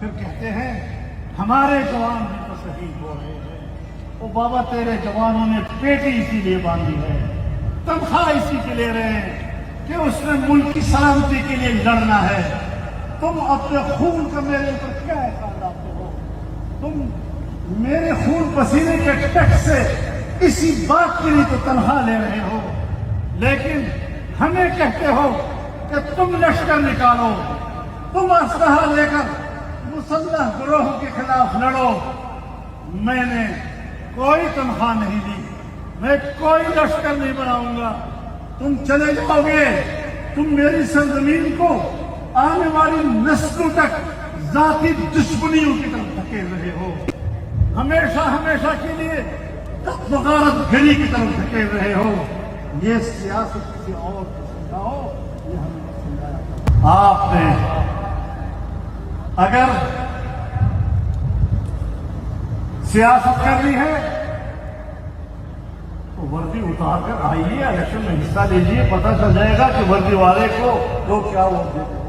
پھر کہتے ہیں ہمارے جوان بھی تو شہید ہو رہے ہیں۔ او بابا تیرے جوانوں نے پیٹی اسی لیے باندھی ہے، تنخواہ اسی کے لے رہے ہیں کہ اس نے ملک کی سلامتی کے لیے لڑنا ہے۔ تم اپنے خون کا میرے اوپر کیا احسان لاتے ہو؟ تم میرے خون پسینے کے ٹیکس سے اسی بات کے لیے تو تنخواہ لے رہے ہو، لیکن ہمیں کہتے ہو کہ تم لشکر نکالو، تم اسلحہ لے کر مسلح گروہوں کے خلاف لڑو۔ میں نے کوئی تنخواہ نہیں دی، میں کوئی لشکر نہیں بناؤں گا۔ تم چلے جاؤ گے، تم میری سرزمین کو آنے والی نسلوں تک ذاتی دشمنیوں کی طرف دھکیل رہے ہو، ہمیشہ ہمیشہ کے لیے غارت گری کی طرف دھکیل رہے ہو۔ یہ سیاست کسی اور کو سمجھاؤ، یہ ہمیں نہیں سمجھایا۔ آپ نے اگر سیاست کرنی ہے تو وردی اتار کر آئیے، الیکشن میں حصہ لیجیے، پتہ چل جائے گا کہ وردی والے کو لوگ کیا ووٹ دیتے ہیں۔